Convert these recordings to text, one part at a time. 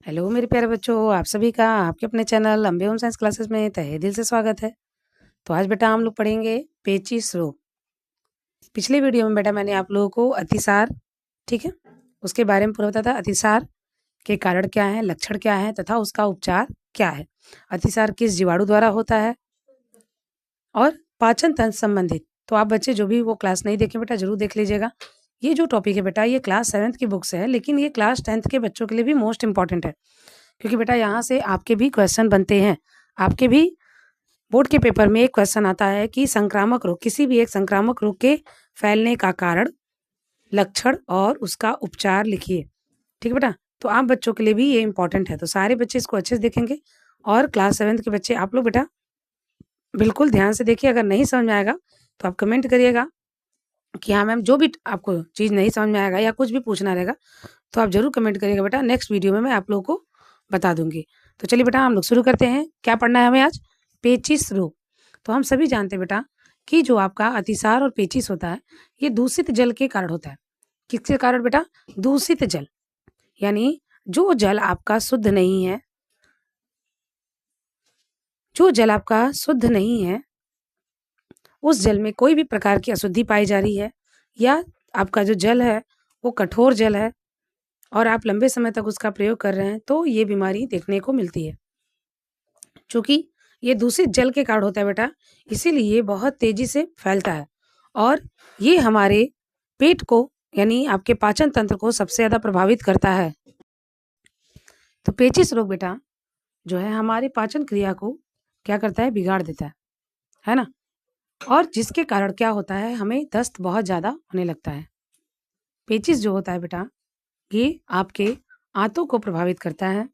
Hello मेरे प्यारे बच्चों, आप सभी का आपके अपने channel Ambe home science classes में तहे दिल से स्वागत है। तो आज बेटा हम लोग पढ़ेंगे पेचिश रोग। पिछले वीडियो में बेटा मैंने आप लोगों को अतिसार, ठीक है, उसके बारे में पूरा बताया था। अतिसार के कारण क्या है, लक्षण क्या है तथा उसका उपचार क्या है, अतिसार किस जीवाणु द्वारा होता है और पाचन तंत्र संबंधित। तो आप बच्चे जो भी वो क्लास नहीं देखें बेटा जरूर देख लीजिएगा। ये जो टॉपिक है बेटा ये क्लास 7th की बुक से है, लेकिन ये क्लास 10th के बच्चों के लिए भी मोस्ट इंपॉर्टेंट है, क्योंकि बेटा यहाँ से आपके भी क्वेश्चन बनते हैं। आपके भी बोर्ड के पेपर में एक क्वेश्चन आता है कि संक्रामक रोग, किसी भी एक संक्रामक रोग के फैलने का कारण, लक्षण और उसका उपचार लिखिए। ठीक है बेटा, तो आप बच्चों के लिए भी ये इंपॉर्टेंट है, तो सारे बच्चे इसको अच्छे से देखेंगे। और क्लास 7th के बच्चे आप लोग बेटा बिल्कुल ध्यान से देखिए। अगर नहीं समझ में आएगा तो आप कमेंट करिएगा कि हाँ मैम, जो भी आपको चीज़ नहीं समझ में आएगा या कुछ भी पूछना रहेगा तो आप जरूर कमेंट करिएगा बेटा। नेक्स्ट वीडियो में मैं आप लोगों को बता दूंगी। तो चलिए बेटा हम लोग शुरू करते हैं। क्या पढ़ना है हमें आज? पेचिश रोग। तो हम सभी जानते हैं बेटा कि जो आपका अतिसार और पेचिश होता है ये दूषित जल के कारण होता है। किसके कारण बेटा? दूषित जल, यानी जो जल आपका शुद्ध नहीं है, जो जल आपका शुद्ध नहीं है, उस जल में कोई भी प्रकार की अशुद्धि पाई जा रही है, या आपका जो जल है वो कठोर जल है और आप लंबे समय तक उसका प्रयोग कर रहे हैं, तो ये बीमारी देखने को मिलती है। चूंकि ये दूषित जल के कारण होता है बेटा, इसीलिए ये बहुत तेजी से फैलता है और ये हमारे पेट को, यानी आपके पाचन तंत्र को सबसे ज्यादा प्रभावित करता है। तो पेचिश रोग बेटा जो है हमारे पाचन क्रिया को क्या करता है, बिगाड़ देता है ना। और जिसके कारण क्या होता है, हमें दस्त बहुत ज्यादा होने लगता है। पेचिश जो होता है बेटा ये आपके आंतों को प्रभावित करता है।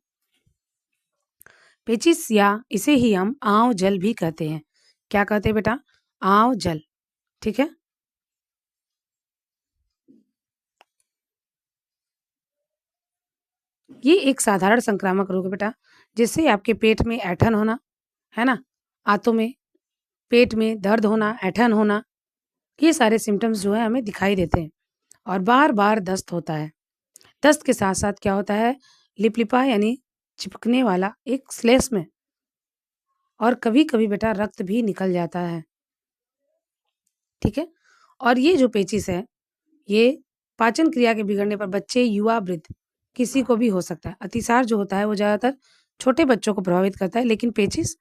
पेचिश या इसे ही हम आंव जल भी कहते हैं। क्या कहते हैं बेटा? आंव जल। ठीक है, ये एक साधारण संक्रामक रोग है बेटा, जिससे आपके पेट में ऐंठन होना, है ना, आंतों में, पेट में दर्द होना, ऐंठन होना, ये सारे सिम्टम्स जो है हमें दिखाई देते हैं। और बार बार दस्त होता है। दस्त के साथ साथ क्या होता है, लिपलिपा यानी चिपकने वाला एक स्लेश में, और कभी कभी बेटा रक्त भी निकल जाता है। ठीक है, और ये जो पेचिश है ये पाचन क्रिया के बिगड़ने पर बच्चे, युवा, वृद्ध किसी को भी हो सकता है। अतिसार जो होता है वो ज्यादातर छोटे बच्चों को प्रभावित करता है, लेकिन पेचिश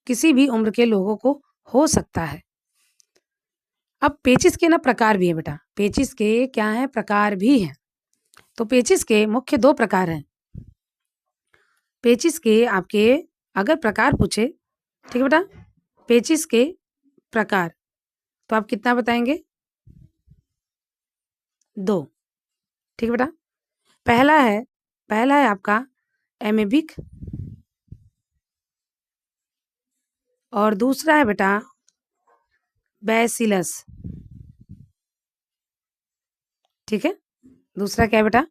किसी भी उम्र के लोगों को हो सकता है। अब पेचिश के ना प्रकार भी है बेटा, पेचिश के क्या है, प्रकार भी हैं। तो पेचिश के मुख्य 2 प्रकार हैं। पेचिश के आपके अगर प्रकार पूछे, ठीक है बेटा, पेचिश के प्रकार, तो आप कितना बताएंगे? 2। ठीक है बेटा, पहला है आपका एमेबिक और दूसरा है बेटा बैसिलस। ठीक है, दूसरा क्या है बेटा?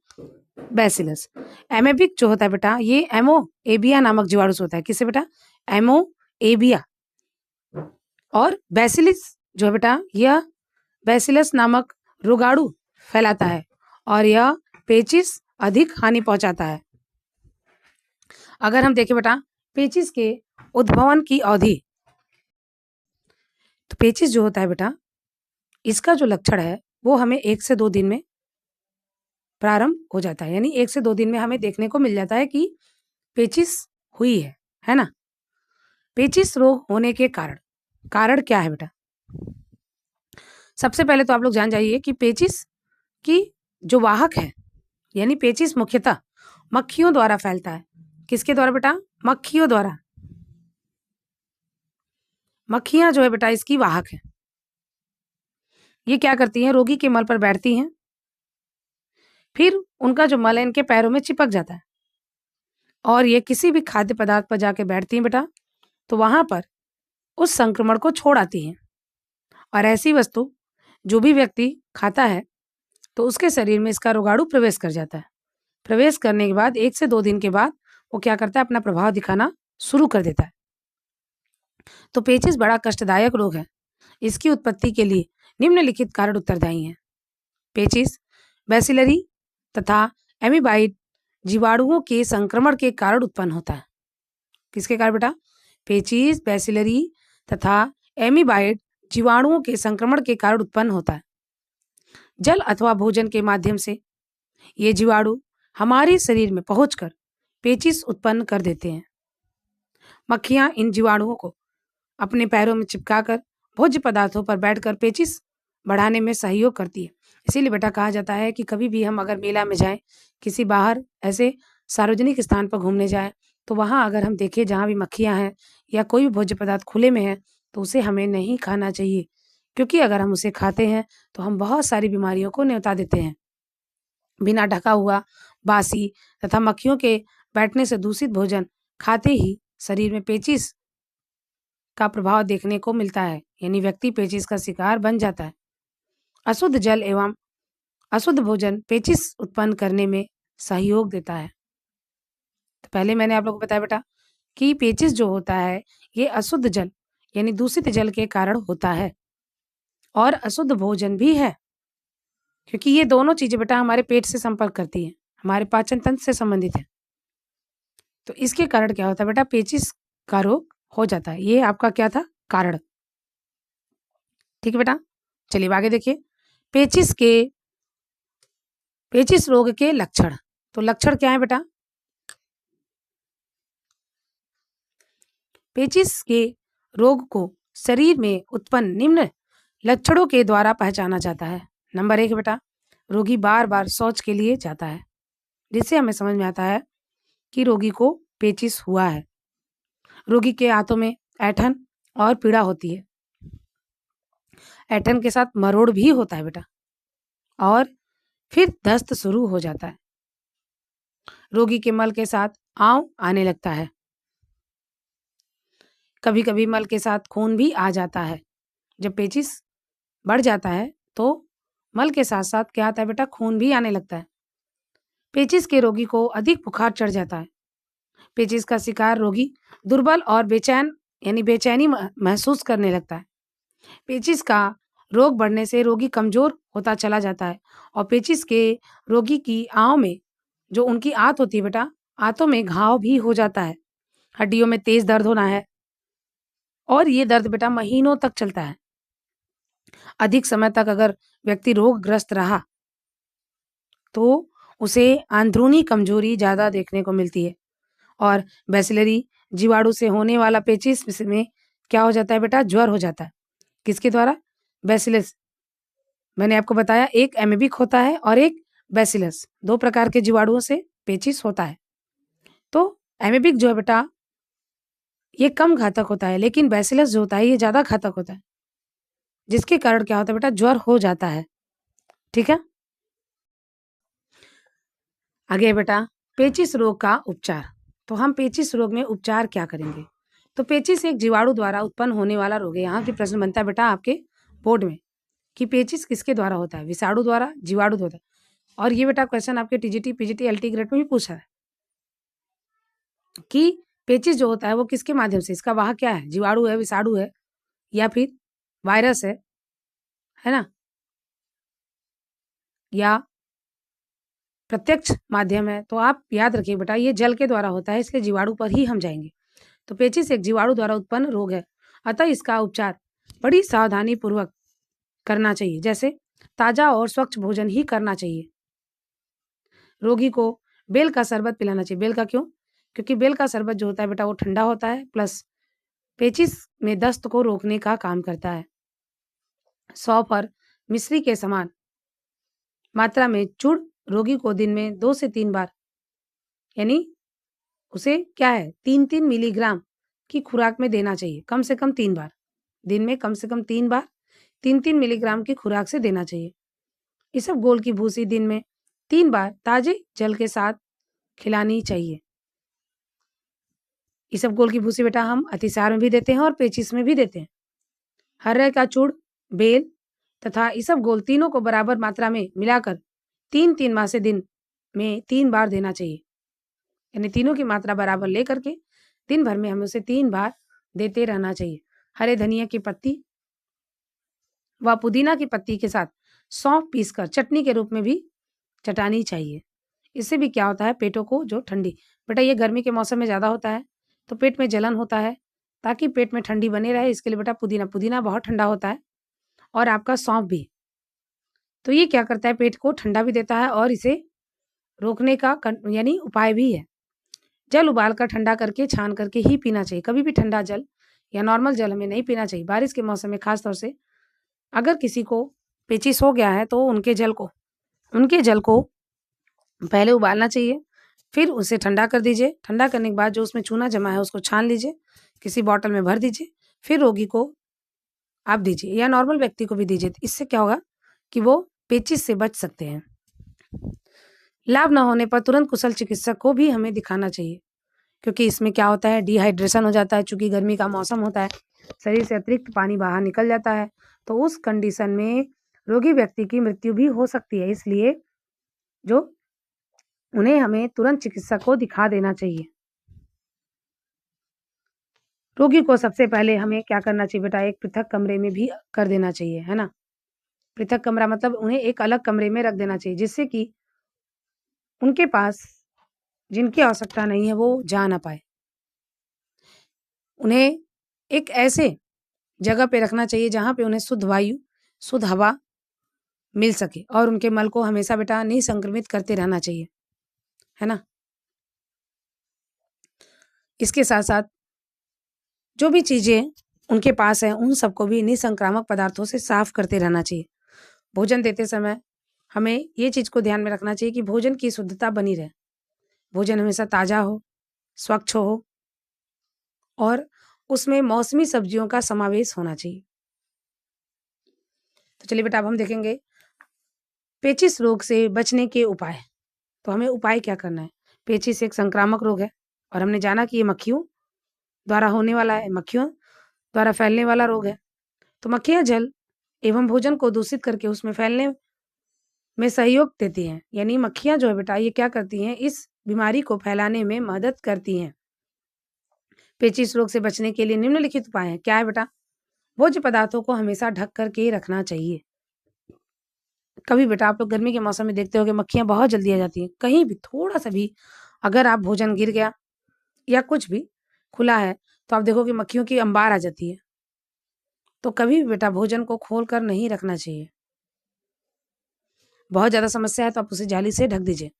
बैसिलस। एमेबिक जो होता है बेटा ये एमो एबिया नामक जीवाणु से होता है। किससे बेटा? एमो एबिया। और बैसिलिस जो है बेटा यह बैसिलस नामक रोगाणु फैलाता है और यह पेचिश अधिक हानि पहुंचाता है। अगर हम देखें बेटा पेचिश के उद्भवन की अवधि, तो पेचिश जो होता है बेटा इसका जो लक्षण है वो हमें 1 से 2 दिन में प्रारंभ हो जाता है, यानी 1 से 2 दिन में हमें देखने को मिल जाता है कि पेचिश हुई है ना। पेचिश रोग होने के कारण क्या है बेटा? सबसे पहले तो आप लोग जान जाइए कि पेचिश की जो वाहक है, यानी पेचिश मुख्यतः मक्खियों द्वारा फैलता है। किसके द्वारा बेटा? मक्खियों द्वारा। मक्खियां जो है बेटा इसकी वाहक है। ये क्या करती हैं, रोगी के मल पर बैठती हैं, फिर उनका जो मल है इनके पैरों में चिपक जाता है और ये किसी भी खाद्य पदार्थ पर जाके बैठती हैं बेटा, तो वहां पर उस संक्रमण को छोड़ आती हैं। और ऐसी वस्तु जो भी व्यक्ति खाता है तो उसके शरीर में इसका रोगाणु प्रवेश कर जाता है। प्रवेश करने के बाद 1 से 2 दिन के बाद वो क्या करता है, अपना प्रभाव दिखाना शुरू कर देता है। तो पेचिश बड़ा कष्टदायक रोग है। इसकी उत्पत्ति के लिए निम्नलिखित कारण उत्तरदायी हैं। पेचिश बैसिलरी तथा एमीबाइड जीवाणुओं के संक्रमण के कारण उत्पन्न होता है। किसके कारण बेटा? पेचिस, बैसिलरी तथा एमीबाइड जीवाणुओं के संक्रमण के कारण उत्पन्न होता है। जल अथवा भोजन के माध्यम से ये जीवाणु हमारे शरीर में पहुंचकर पेचिस उत्पन्न कर देते हैं। मक्खियां इन जीवाणुओं को अपने पैरों में चिपकाकर भोज्य पदार्थों पर बैठकर पेचिस बढ़ाने में सहयोग करती है। इसीलिए बेटा कहा जाता है कि कभी भी हम अगर मेला में जाएं, किसी बाहर ऐसे सार्वजनिक स्थान पर घूमने जाएं, तो वहां अगर हम देखें जहां भी मक्खियां हैं या कोई भी भोज्य पदार्थ खुले में है, तो उसे हमें नहीं खाना चाहिए, क्योंकि अगर हम उसे खाते हैं तो हम बहुत सारी बीमारियों को न्योता देते हैं। बिना ढका हुआ, बासी तथा मक्खियों के बैठने से दूषित भोजन खाते ही शरीर में पेचिस का प्रभाव देखने को मिलता है, यानी व्यक्ति पेचिस का शिकार बन जाता है। अशुद्ध जल एवं अशुद्ध भोजन पेचिस उत्पन्न करने में सहयोग देता है। तो पहले मैंने आप लोगों को बताया बेटा कि पेचिस जो होता है ये अशुद्ध जल यानी दूषित जल के कारण होता है और अशुद्ध भोजन भी है, क्योंकि ये दोनों चीजें बेटा हमारे पेट से संपर्क करती हैं, हमारे पाचन तंत्र से संबंधित है। तो इसके कारण क्या होता है बेटा? पेचिस का रोग हो जाता है। ये आपका क्या था? कारण। ठीक है बेटा, चलिए आगे देखिए। पेचिस रोग के लक्षण। तो लक्षण क्या है बेटा? पेचिस के रोग को शरीर में उत्पन्न निम्न लक्षणों के द्वारा पहचाना जाता है। नंबर 1 बेटा, रोगी बार बार शौच के लिए जाता है, जिससे हमें समझ में आता है कि रोगी को पेचिस हुआ है। रोगी के हाथों में ऐंठन और पीड़ा होती है। ऐंठन के साथ मरोड़ भी होता है बेटा, और फिर दस्त शुरू हो जाता है। रोगी के मल के साथ आंव आने लगता है। कभी कभी मल के साथ खून भी आ जाता है। जब पेचिस बढ़ जाता है तो मल के साथ साथ क्या आता है बेटा? खून भी आने लगता है। पेचिस के रोगी को अधिक बुखार चढ़ जाता है। पेचिस का शिकार रोगी दुर्बल और बेचैन यानी बेचैनी महसूस करने लगता है। पेचिस का रोग बढ़ने से रोगी कमजोर होता चला जाता है, और पेचिस के रोगी की आंव में जो उनकी आंत होती है बेटा, आंतों में घाव भी हो जाता है। हड्डियों में तेज दर्द होना है, और ये दर्द बेटा महीनों तक चलता है। अधिक समय तक अगर व्यक्ति रोगग्रस्त रहा तो उसे अंदरूनी कमजोरी ज्यादा देखने को मिलती है। और बैसिलरी जीवाणु से होने वाला पेचिस में क्या हो जाता है बेटा? ज्वर हो जाता है। किसके द्वारा? बैसिलस। मैंने आपको बताया एक एमीबिक होता है और एक बैसिलस, 2 प्रकार के जीवाणुओं से पेचिस होता है। तो एमीबिक जो है बेटा ये कम घातक होता है, लेकिन बैसिलस जो होता है ये ज्यादा घातक होता है, जिसके कारण क्या होता है बेटा? ज्वर हो जाता है। ठीक है, आगे बेटा पेचिस रोग का उपचार। तो हम पेचिस रोग में उपचार क्या करेंगे? तो पेचिस एक जीवाणु द्वारा उत्पन्न होने वाला रोग है। यहाँ की प्रश्न बनता है बेटा आपके बोर्ड में कि पेचिस किसके द्वारा होता है? विषाणु द्वारा, जीवाणु द्वारा। और ये बेटा क्वेश्चन आपके टीजीटी, पीजीटी, एलटी ग्रेड में भी पूछा है कि पेचिस जो होता है वो किसके माध्यम से, इसका वाहक क्या है? जीवाणु है, विषाणु है, या फिर वायरस है ना, या प्रत्यक्ष माध्यम है? तो आप याद रखिए बेटा ये जल के द्वारा होता है, इसलिए जीवाणु पर ही हम जाएंगे। तो पेचिस एक जीवाणु द्वारा उत्पन्न रोग है, अतः इसका उपचार बड़ी सावधानी पूर्वक करना चाहिए, जैसे ताजा और स्वच्छ भोजन ही करना चाहिए। रोगी को बेल का शरबत पिलाना चाहिए। बेल का क्यों? क्योंकि बेल का शरबत जो होता है बेटा वो ठंडा होता है, प्लस पेचिस में दस्त को रोकने का काम करता है। सौंफ और मिश्री के समान मात्रा में चूर्ण रोगी को दिन में 2 से 3 बार, यानी उसे क्या है 3-3 मिलीग्राम की खुराक में देना चाहिए। कम से कम 3 बार दिन में, कम से कम 3 बार 3-3 मिलीग्राम की खुराक से देना चाहिए। इसबगोल की भूसी दिन में 3 बार ताजे जल के साथ खिलानी चाहिए। इसबगोल की भूसी बेटा हम अतिसार में भी देते हैं और पेचिस में भी देते हैं। हर्रे का चूर्ण, बेल तथा इसबगोल तीनों को बराबर मात्रा में मिलाकर 3-3 माह से दिन में 3 बार देना चाहिए, यानी तीनों की मात्रा बराबर लेकर के दिन भर में हमें उसे 3 बार देते रहना चाहिए। हरे धनिया की पत्ती व पुदीना की पत्ती के साथ सौंफ पीसकर चटनी के रूप में भी चटानी चाहिए। इससे भी क्या होता है, पेटों को जो ठंडी, बेटा ये गर्मी के मौसम में ज़्यादा होता है तो पेट में जलन होता है, ताकि पेट में ठंडी बनी रहे इसके लिए बेटा पुदीना बहुत ठंडा होता है, और आपका सौंफ भी। तो ये क्या करता है, पेट को ठंडा भी देता है और इसे रोकने का यानी उपाय भी है। जल उबाल कर ठंडा करके छान करके ही पीना चाहिए। कभी भी ठंडा जल या नॉर्मल जल हमें नहीं पीना चाहिए। बारिश के मौसम में खास तौर से अगर किसी को पेचिश हो गया है तो उनके जल को पहले उबालना चाहिए, फिर उसे ठंडा कर दीजिए। ठंडा करने के बाद जो उसमें चूना जमा है उसको छान लीजिए, किसी बॉटल में भर दीजिए, फिर रोगी को आप दीजिए या नॉर्मल व्यक्ति को भी दीजिए। इससे क्या होगा कि वो पेचिश से बच सकते हैं। लाभ न होने पर तुरंत कुशल चिकित्सक को भी हमें दिखाना चाहिए, क्योंकि इसमें क्या होता है, डिहाइड्रेशन हो जाता है। चूंकि गर्मी का मौसम होता है, शरीर से अतिरिक्त पानी बाहर निकल जाता है, तो उस कंडीशन में रोगी व्यक्ति की मृत्यु भी हो सकती है। इसलिए उन्हें हमें तुरंत चिकित्सक को दिखा देना चाहिए। रोगी को सबसे पहले हमें क्या करना चाहिए बेटा, एक पृथक कमरे में भी कर देना चाहिए, है ना। पृथक कमरा मतलब उन्हें एक अलग कमरे में रख देना चाहिए, जिससे कि उनके पास जिनकी आवश्यकता नहीं है वो जा ना पाए। उन्हें एक ऐसे जगह पे रखना चाहिए जहाँ पे उन्हें शुद्ध वायु, शुद्ध हवा मिल सके, और उनके मल को हमेशा बेटा निसंक्रमित करते रहना चाहिए, है ना। इसके साथ साथ जो भी चीजें उनके पास है उन सबको भी निसंक्रामक पदार्थों से साफ करते रहना चाहिए। भोजन देते समय हमें ये चीज को ध्यान में रखना चाहिए कि भोजन की शुद्धता बनी रहे, भोजन हमेशा ताजा हो, स्वच्छ हो, और उसमें मौसमी सब्जियों का समावेश होना चाहिए। तो चलिए बेटा अब हम देखेंगे पेचिश रोग से बचने के उपाय। तो हमें उपाय क्या करना है। पेचिश एक संक्रामक रोग है और हमने जाना कि ये मक्खियों द्वारा होने वाला है, मक्खियों द्वारा फैलने वाला रोग है। तो मक्खियां जल एवं भोजन को दूषित करके उसमें फैलने में सहयोग देती हैं। यानी मक्खियां जो है बेटा ये क्या करती हैं, इस बीमारी को फैलाने में मदद करती हैं। पेचिश रोग से बचने के लिए निम्नलिखित उपाय हैं। क्या है बेटा, भोज्य पदार्थों को हमेशा ढक करके रखना चाहिए। कभी बेटा आप लोग गर्मी के मौसम में देखते हो कि मक्खियां बहुत जल्दी आ जाती हैं। कहीं भी थोड़ा सा भी अगर आप भोजन गिर गया या कुछ भी खुला है तो आप देखो कि मक्खियों की अंबार आ जाती है। तो कभी भी बेटा भोजन को खोल कर नहीं रखना चाहिए। बहुत ज्यादा समस्या है तो आप उसे जाली से ढक दीजिए।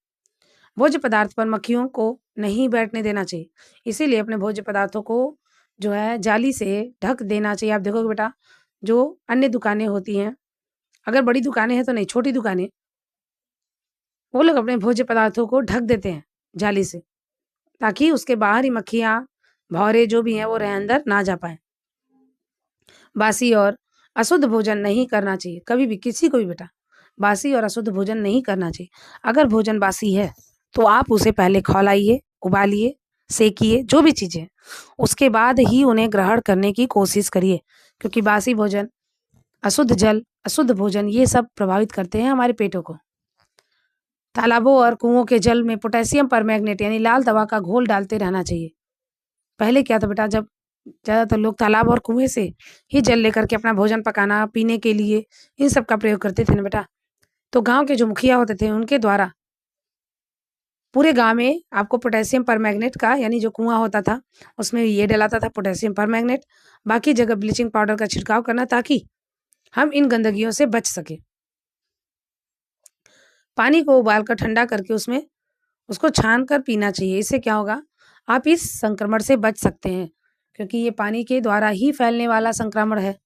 भोज्य पदार्थ पर मक्खियों को नहीं बैठने देना चाहिए, इसीलिए अपने भोज्य पदार्थों को जो है जाली से ढक देना चाहिए। आप देखोगे बेटा जो अन्य दुकानें होती हैं, अगर बड़ी दुकानें हैं तो नहीं, छोटी दुकानें, वो लोग अपने भोज्य पदार्थों को ढक देते हैं जाली से, ताकि उसके बाहर ही मक्खियां भौरे जो भी हैं वो रह अंदर ना जा पाए। बासी और अशुद्ध भोजन नहीं करना चाहिए। कभी भी किसी को भी बेटा बासी और अशुद्ध भोजन नहीं करना चाहिए। अगर भोजन बासी है तो आप उसे पहले खौलाइए, उबालिए, सेकिए, जो भी चीजें, उसके बाद ही उन्हें ग्रहण करने की कोशिश करिए, क्योंकि बासी भोजन, अशुद्ध जल, अशुद्ध भोजन ये सब प्रभावित करते हैं हमारे पेटों को। तालाबों और कुओं के जल में पोटेशियम परमैंगनेट यानी लाल दवा का घोल डालते रहना चाहिए। पहले क्या था बेटा, जब ज्यादातर लोग तालाब और कुएं से ही जल लेकर के अपना भोजन पकाना, पीने के लिए इन सब का प्रयोग करते थे ना बेटा। तो गांव के जो मुखिया होते थे उनके द्वारा पूरे गांव में आपको पोटेशियम परमैंगनेट का, यानी जो कुआं होता था उसमें ये डलाता था पोटेशियम परमैंगनेट, बाकी जगह ब्लीचिंग पाउडर का छिड़काव करना, ताकि हम इन गंदगियों से बच सके। पानी को उबालकर ठंडा करके उसमें उसको छान कर पीना चाहिए। इससे क्या होगा, आप इस संक्रमण से बच सकते हैं, क्योंकि ये पानी के द्वारा ही फैलने वाला संक्रमण है।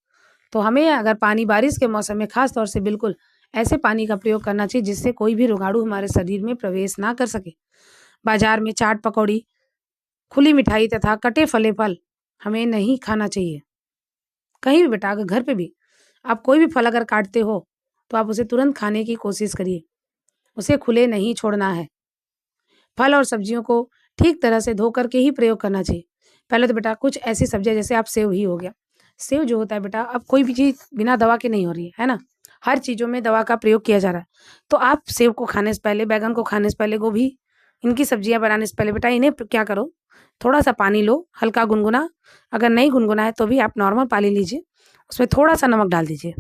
तो हमें अगर पानी बारिश के मौसम में खास तौर से बिल्कुल ऐसे पानी का प्रयोग करना चाहिए जिससे कोई भी रोगाणु हमारे शरीर में प्रवेश ना कर सके। बाजार में चाट पकौड़ी, खुली मिठाई तथा कटे फले फल हमें नहीं खाना चाहिए। कहीं भी बेटा अगर घर पे भी आप कोई भी फल अगर काटते हो तो आप उसे तुरंत खाने की कोशिश करिए, उसे खुले नहीं छोड़ना है। फल और सब्जियों को ठीक तरह से धो करके ही प्रयोग करना चाहिए। पहले तो बेटा कुछ ऐसी सब्जियां, जैसे आप सेव ही हो गया, सेव जो होता है बेटा, अब कोई भी चीज बिना दवा के नहीं हो रही है ना, हर चीजों में दवा का प्रयोग किया जा रहा है। तो आप सेव को खाने से पहले, बैगन को खाने से पहले, गोभी, इनकी सब्जियां बनाने से पहले बेटा इन्हें क्या करो, थोड़ा सा पानी लो, हल्का गुनगुना, अगर नहीं गुनगुना है तो भी आप नॉर्मल पानी लीजिए, उसमें थोड़ा सा नमक डाल दीजिए।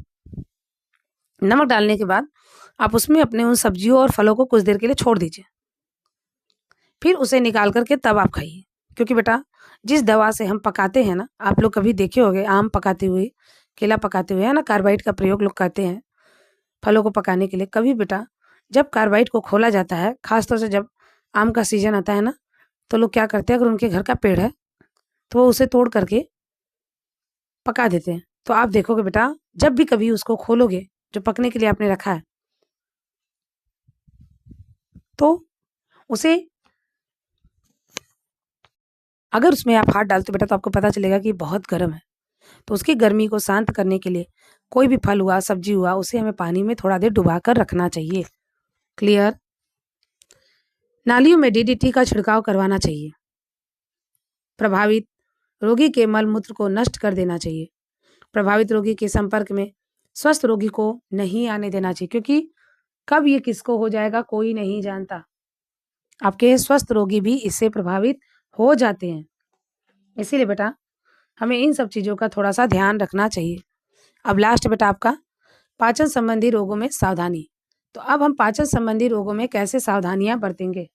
नमक डालने के बाद आप उसमें अपने उन सब्जियों और फलों को कुछ देर के लिए छोड़ दीजिए। फिर उसे निकाल करके तब आप खाइए। क्योंकि बेटा जिस दवा से हम पकाते हैं ना, आप लोग कभी देखे होंगे आम पकाते हुए, केला पकाते हुए, है ना, कार्बाइड का प्रयोग लोग करते हैं फलों को पकाने के लिए। कभी बेटा जब कार्बाइड को खोला जाता है, खासतौर से जब आम का सीजन आता है ना, तो लोग क्या करते हैं, अगर उनके घर का पेड़ है तो वो उसे तोड़ करके पका देते हैं। तो आप देखोगे बेटा जब भी कभी उसको खोलोगे जो पकने के लिए आपने रखा है, तो उसे अगर उसमें आप हाथ डालते हो बेटा तो आपको पता चलेगा कि बहुत गर्म है। तो उसकी गर्मी को शांत करने के लिए कोई भी फल हुआ, सब्जी हुआ, उसे हमें पानी में थोड़ा देर डुबा कर रखना चाहिए। क्लियर? नालियों में डीडीटी का छिड़काव करवाना चाहिए। प्रभावित रोगी के मल मूत्र को नष्ट कर देना चाहिए। प्रभावित रोगी के संपर्क में स्वस्थ रोगी को नहीं आने देना चाहिए, क्योंकि कब ये किसको हो जाएगा कोई नहीं जानता। आपके स्वस्थ रोगी भी इससे प्रभावित हो जाते हैं। इसीलिए बेटा हमें इन सब चीजों का थोड़ा सा ध्यान रखना चाहिए। अब लास्ट बेटा आपका पाचन संबंधी रोगों में सावधानी। तो अब हम पाचन संबंधी रोगों में कैसे सावधानियां बरतेंगे।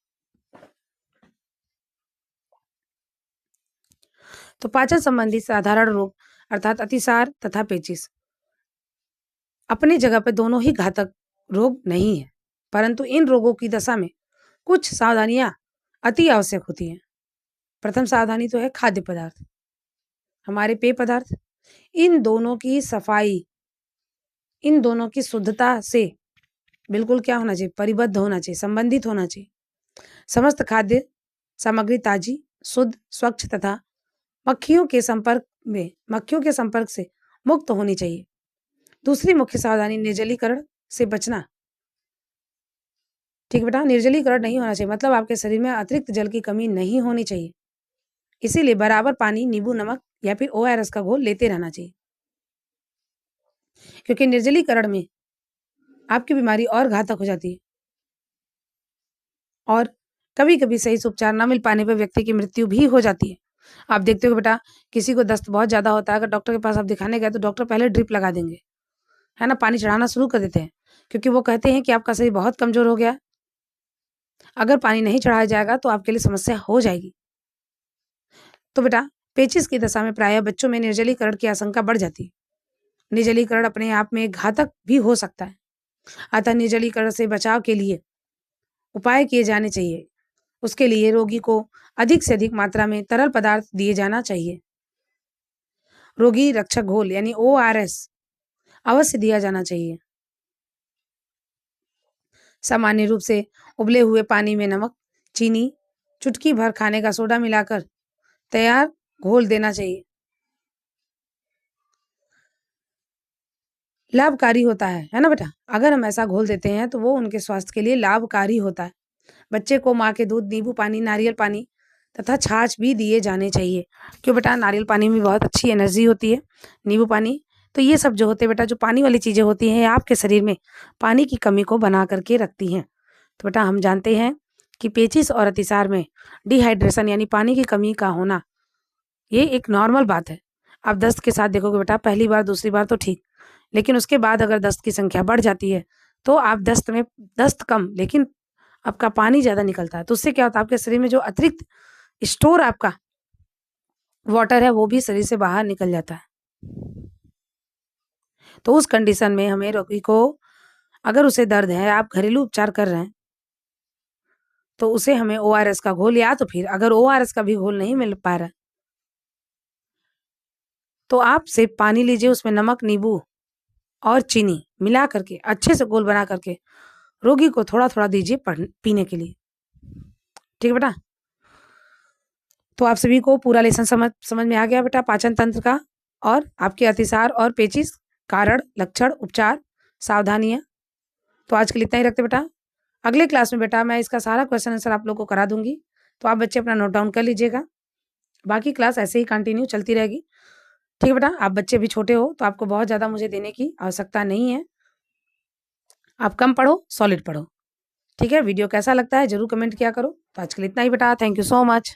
तो पाचन संबंधी साधारण रोग अर्थात अतिसार तथा पेचिश अपनी जगह पे दोनों ही घातक रोग नहीं है, परंतु इन रोगों की दशा में कुछ सावधानियां अति आवश्यक होती हैं। प्रथम सावधानी तो है खाद्य पदार्थ, हमारे पेय पदार्थ, इन दोनों की सफाई, इन दोनों की शुद्धता से बिल्कुल क्या होना चाहिए, परिबद्ध होना चाहिए, संबंधित होना चाहिए। समस्त खाद्य सामग्री ताजी, शुद्ध, स्वच्छ तथा मक्खियों के संपर्क से मुक्त होनी चाहिए। दूसरी मुख्य सावधानी निर्जलीकरण से बचना। ठीक बेटा, निर्जलीकरण नहीं होना चाहिए, मतलब आपके शरीर में अतिरिक्त जल की कमी नहीं होनी चाहिए। इसीलिए बराबर पानी, नींबू, नमक या फिर ORS का घोल लेते रहना चाहिए, क्योंकि निर्जलीकरण में आपकी बीमारी और घातक हो जाती है और कभी कभी सही से उपचार न मिल पाने पर व्यक्ति की मृत्यु भी हो जाती है। आप देखते हो बेटा किसी को दस्त बहुत ज्यादा होता है, अगर डॉक्टर के पास आप दिखाने गए तो डॉक्टर पहले ड्रिप लगा देंगे, है ना, पानी चढ़ाना शुरू कर देते हैं, क्योंकि वो कहते हैं कि आपका शरीर बहुत कमजोर हो गया, अगर पानी नहीं चढ़ाया जाएगा तो आपके लिए समस्या हो जाएगी। तो बेटा पेचिश की दशा में प्रायः बच्चों में निर्जलीकरण की आशंका बढ़ जाती है। निर्जलीकरण अपने आप में घातक भी हो सकता है, अतः निर्जलीकरण से बचाव के लिए उपाय किए जाने चाहिए। उसके लिए रोगी को अधिक से अधिक मात्रा में तरल पदार्थ दिए जाना चाहिए। रोगी रक्षक घोल यानी ORS अवश्य दिया जाना चाहिए। सामान्य रूप से उबले हुए पानी में नमक, चीनी, चुटकी भर खाने का सोडा मिलाकर तैयार घोल देना चाहिए। लाभकारी होता है ना बेटा, अगर हम ऐसा घोल देते हैं तो वो उनके स्वास्थ्य के लिए लाभकारी होता है। बच्चे को माँ के दूध, नींबू पानी, नारियल पानी तथा छाछ भी दिए जाने चाहिए। क्यों बेटा, नारियल पानी में बहुत अच्छी एनर्जी होती है, नींबू पानी, तो ये सब जो होते हैं बेटा, जो पानी वाली चीजें होती हैं, आपके शरीर में पानी की कमी को बना करके रखती हैं। तो बेटा हम जानते हैं कि पेचिश और अतिसार में डिहाइड्रेशन यानी पानी की कमी का होना ये एक नॉर्मल बात है। आप दस्त के साथ देखोगे बेटा, पहली बार दूसरी बार तो ठीक, लेकिन उसके बाद अगर दस्त की संख्या बढ़ जाती है तो आप दस्त कम लेकिन आपका पानी ज्यादा निकलता है, तो उससे क्या होता है, आपके शरीर में जो अतिरिक्त स्टोर आपका वाटर है वो भी शरीर से बाहर निकल जाता है। तो उस कंडीशन में हमें रोगी को, अगर उसे दर्द है, आप घरेलू उपचार कर रहे हैं, तो उसे हमें ORS का घोल, या तो फिर अगर ORS का भी घोल नहीं मिल पा रहा है तो आप सिर्फ पानी लीजिए, उसमें नमक, नींबू और चीनी मिला करके अच्छे से घोल बना करके रोगी को थोड़ा थोड़ा दीजिए पीने के लिए। ठीक है बेटा, तो आप सभी को पूरा लेसन समझ में आ गया बेटा, पाचन तंत्र का और आपके अतिसार और पेचिश, कारण, लक्षण, उपचार, सावधानियां। तो आज के लिए इतना ही रखते बेटा। अगले क्लास में बेटा मैं इसका सारा क्वेश्चन आंसर आप लोग को करा दूंगी, तो आप बच्चे अपना नोट डाउन कर लीजिएगा। बाकी क्लास ऐसे ही कंटिन्यू चलती रहेगी। ठीक है बेटा, आप बच्चे भी छोटे हो तो आपको बहुत ज्यादा मुझे देने की आवश्यकता नहीं है, आप कम पढ़ो, सॉलिड पढ़ो। ठीक है, वीडियो कैसा लगता है जरूर कमेंट किया करो। तो आज के लिए इतना ही बेटा, थैंक यू सो मच।